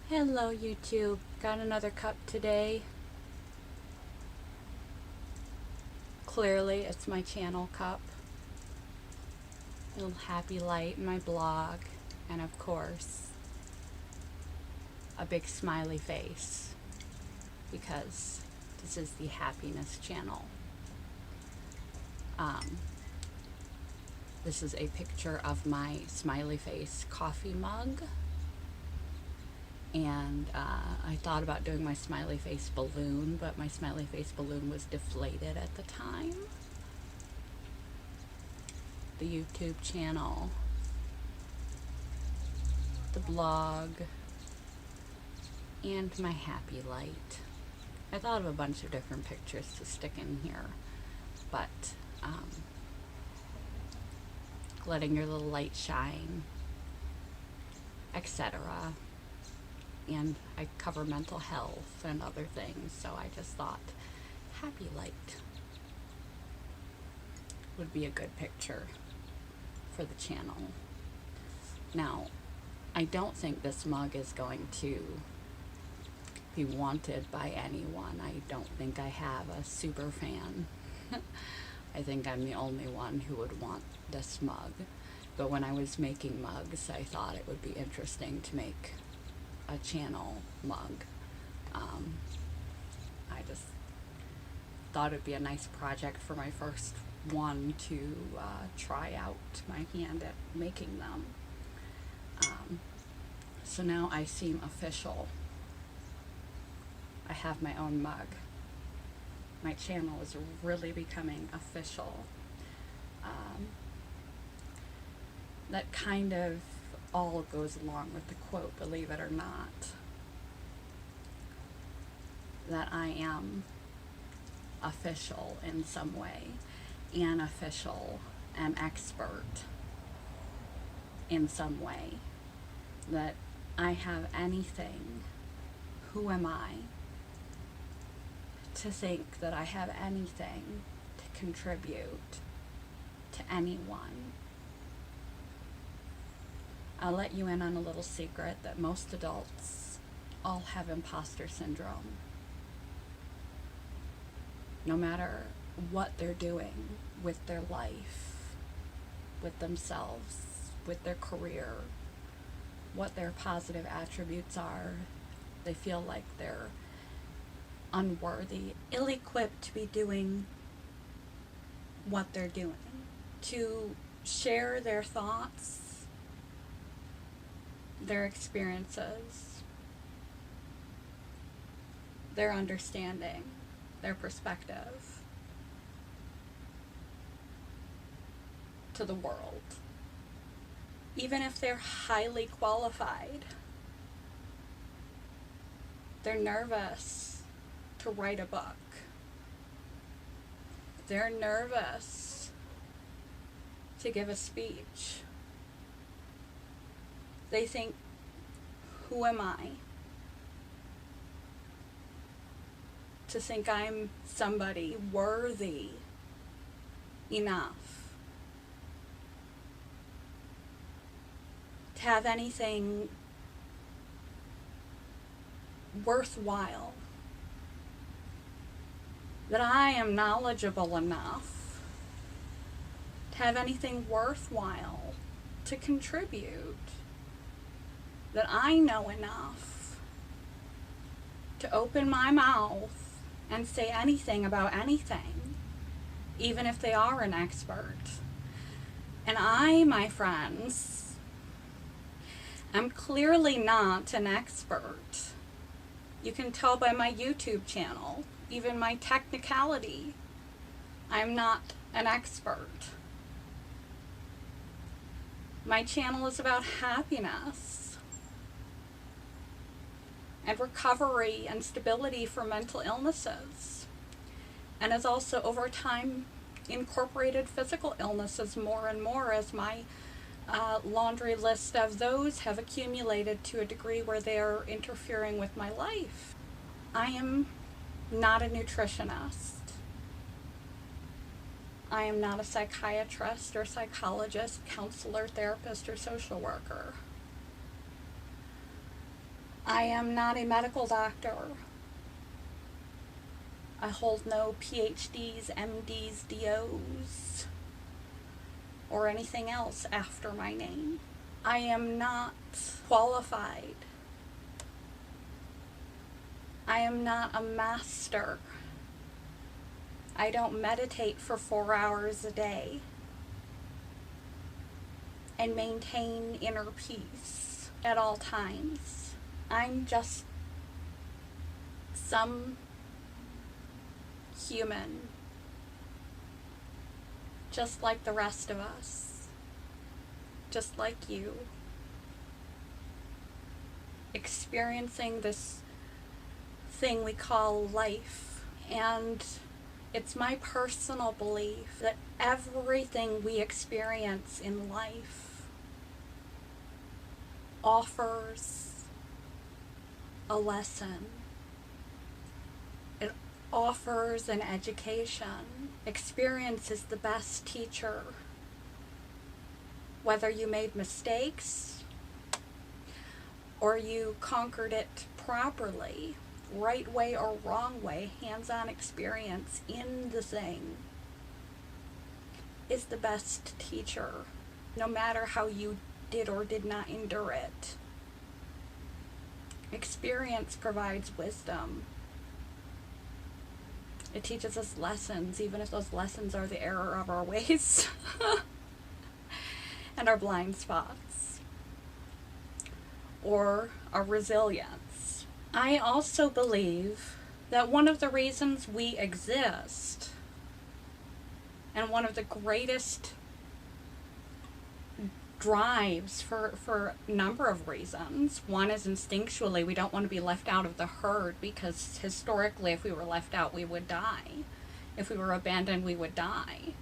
Hello YouTube, got another cup today. Clearly it's my channel cup. A little happy light in my blog, and of course a big smiley face because this is the happiness channel. This is a picture of my smiley face coffee mug. And I thought about doing my smiley face balloon, but my smiley face balloon was deflated at the time. The YouTube channel, the blog, and my happy light. I thought of a bunch of different pictures to stick in here, but letting your little light shine, etc. And I cover mental health and other things, so I just thought happy light would be a good picture for the channel. Now, I don't think this mug is going to be wanted by anyone. I don't think I have a super fan. I think I'm the only one who would want this mug. But when I was making mugs, I thought it would be interesting to make a channel mug. I just thought it'd be a nice project for my first one to try out my hand at making them. So now I seem official. I have my own mug. My channel is really becoming official. That kind of all goes along with the quote, believe it or not, that I am official in some way, an official, an expert in some way, that I have anything. Who am I to think that I have anything to contribute to anyone? I'll let you in on a little secret that most adults all have imposter syndrome. No matter what they're doing with their life, with themselves, with their career, what their positive attributes are, they feel like they're unworthy, ill-equipped to be doing what they're doing, to share their thoughts, their experiences, their understanding, their perspective to the world. Even if they're highly qualified, they're nervous to write a book. They're nervous to give a speech. They think, who am I to think I'm somebody worthy enough to have anything worthwhile, that I am knowledgeable enough to have anything worthwhile to contribute, that I know enough to open my mouth and say anything about anything, even if they are an expert. And I, my friends, am clearly not an expert. You can tell by my YouTube channel, even my technicality, I'm not an expert. My channel is about happiness and recovery and stability for mental illnesses, and has also over time incorporated physical illnesses more and more as my laundry list of those have accumulated to a degree where they're interfering with my life. I am not a nutritionist. I am not a psychiatrist or psychologist, counselor, therapist, or social worker. I am not a medical doctor. I hold no PhDs, MDs, DOs, or anything else after my name. I am not qualified. I am not a master. I don't meditate for 4 hours a day and maintain inner peace at all times. I'm just some human, just like the rest of us, just like you, experiencing this thing we call life. And it's my personal belief that everything we experience in life offers a lesson. It offers an education. Experience is the best teacher. Whether you made mistakes or you conquered it properly, right way or wrong way, hands-on experience in the thing is the best teacher, no matter how you did or did not endure it. Experience provides wisdom. It teaches us lessons, even if those lessons are the error of our ways and our blind spots, or our resilience. I also believe that one of the reasons we exist, and one of the greatest drives for a number of reasons. One is instinctually we don't want to be left out of the herd, because historically if we were left out we would die. If we were abandoned we would die.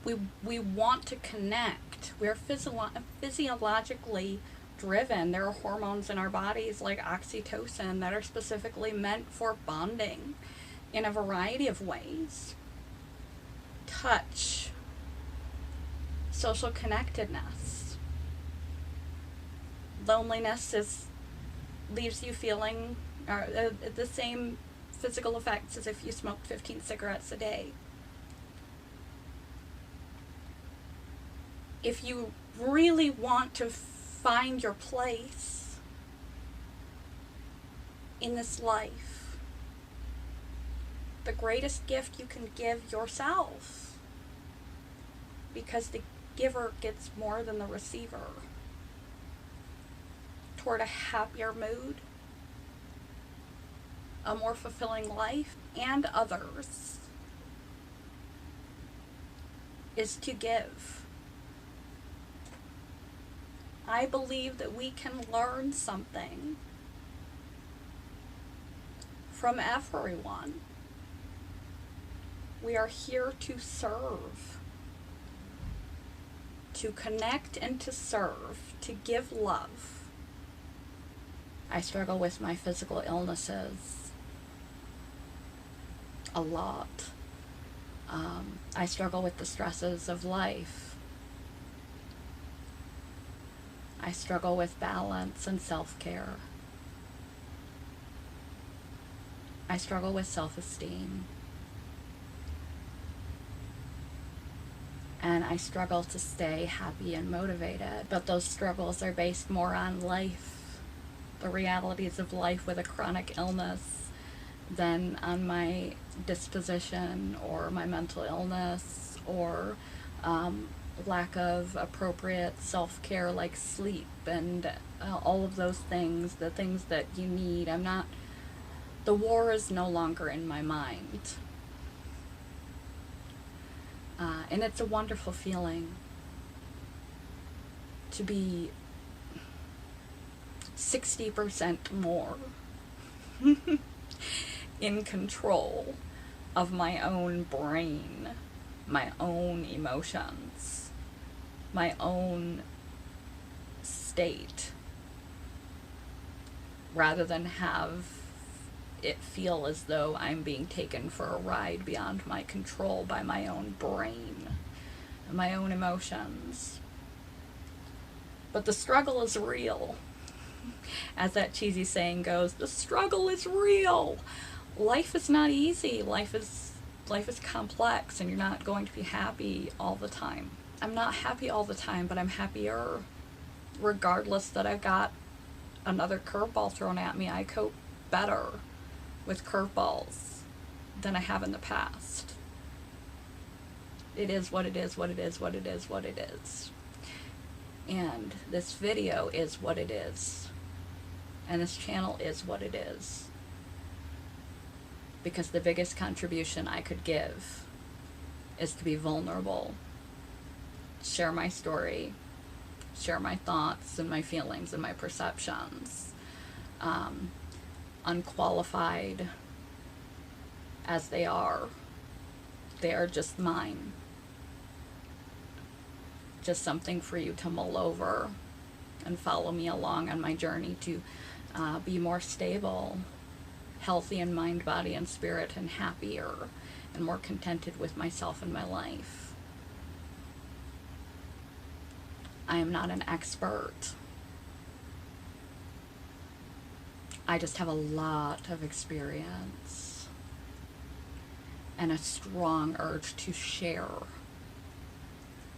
We want to connect. We're physiologically driven. There are hormones in our bodies like oxytocin that are specifically meant for bonding in a variety of ways. Touch, social connectedness. Loneliness leaves you feeling the same physical effects as if you smoked 15 cigarettes a day. If you really want to find your place in this life, the greatest gift you can give yourself, because the giver gets more than the receiver, toward a happier mood, a more fulfilling life, and others, is to give. I believe that we can learn something from everyone. We are here to serve, to connect and to serve, to give love. I struggle with my physical illnesses a lot. I struggle with the stresses of life. I struggle with balance and self-care. I struggle with self-esteem. And I struggle to stay happy and motivated. But those struggles are based more on life, the realities of life with a chronic illness, than on my disposition or my mental illness or lack of appropriate self-care like sleep and all of those things, the things that you need. The war is no longer in my mind. And it's a wonderful feeling to be 60% more in control of my own brain, my own emotions, my own state, rather than have it feel as though I'm being taken for a ride beyond my control by my own brain and my own emotions. But the struggle is real. As that cheesy saying goes, the struggle is real. Life is not easy. Life is complex, and you're not going to be happy all the time. I'm not happy all the time, but I'm happier regardless that I've got another curveball thrown at me. I cope better with curveballs than I have in the past. It is what it is, what it is, what it is, what it is. And this video is what it is. And this channel is what it is. Because the biggest contribution I could give is to be vulnerable, share my story, share my thoughts and my feelings and my perceptions, unqualified as they are just mine. Just something for you to mull over and follow me along on my journey to be more stable, healthy in mind, body, and spirit, and happier and more contented with myself and my life. I am not an expert. I just have a lot of experience and a strong urge to share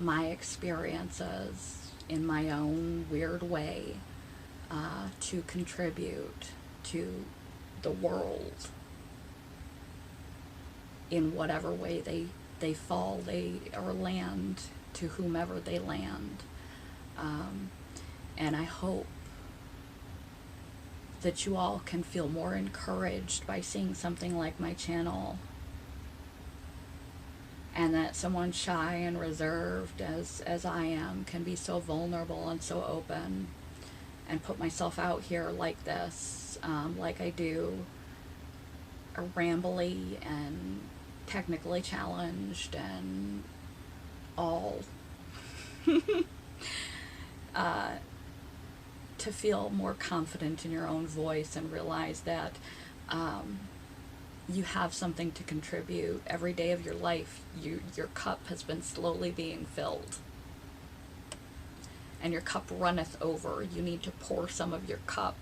my experiences in my own weird way to contribute to the world in whatever way they fall, or land to whomever they land. And I hope that you all can feel more encouraged by seeing something like my channel, and that someone shy and reserved as I am can be so vulnerable and so open and put myself out here like this, like I do, rambly and technically challenged and all. To feel more confident in your own voice and realize that you have something to contribute. Every day of your life, your cup has been slowly being filled. And your cup runneth over. You need to pour some of your cup,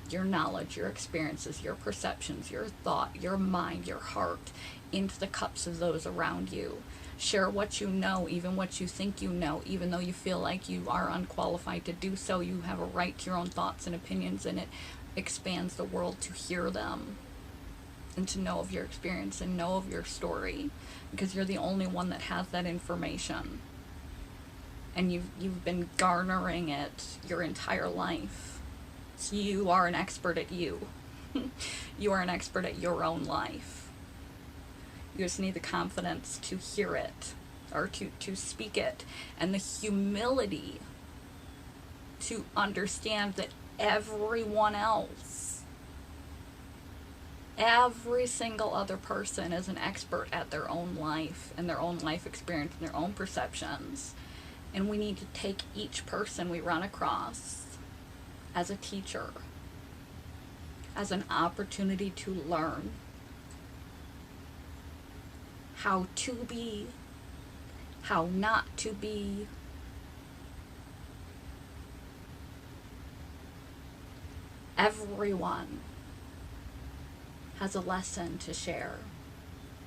your knowledge, your experiences, your perceptions, your thought, your mind, your heart, into the cups of those around you. Share what you know, even what you think you know, even though you feel like you are unqualified to do so. You have a right to your own thoughts and opinions, and it expands the world to hear them and to know of your experience and know of your story, because you're the only one that has that information. And you've been garnering it your entire life. So you are an expert at you. You are an expert at your own life. You just need the confidence to hear it, or to speak it, and the humility to understand that everyone else, every single other person is an expert at their own life and their own life experience and their own perceptions. And we need to take each person we run across as a teacher, as an opportunity to learn how to be, how not to be. Everyone has a lesson to share,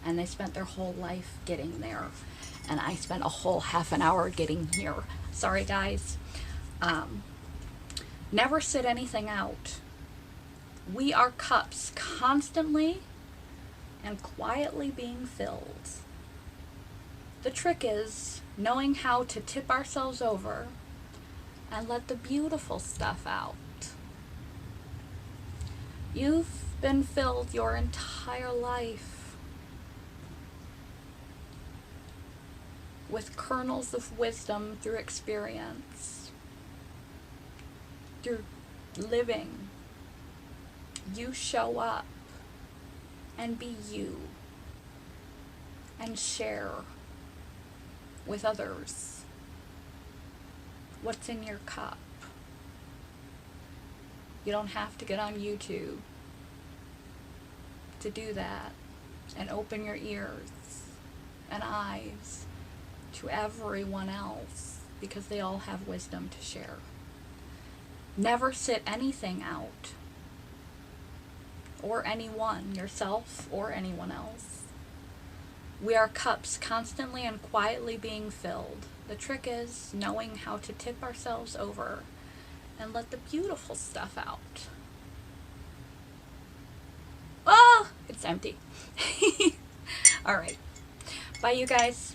and they spent their whole life getting there, and I spent a whole half an hour getting here. Sorry guys. Never sit anything out. We are cups constantly and quietly being filled. The trick is knowing how to tip ourselves over and let the beautiful stuff out. You've been filled your entire life with kernels of wisdom through experience, through living. You show up and be you and share with others what's in your cup. You don't have to get on YouTube to do that, and open your ears and eyes to everyone else, because they all have wisdom to share. Never sit anything out. Or anyone, yourself or anyone else. We are cups constantly and quietly being filled. The trick is knowing how to tip ourselves over and let the beautiful stuff out. Oh, it's empty. All right. Bye, you guys.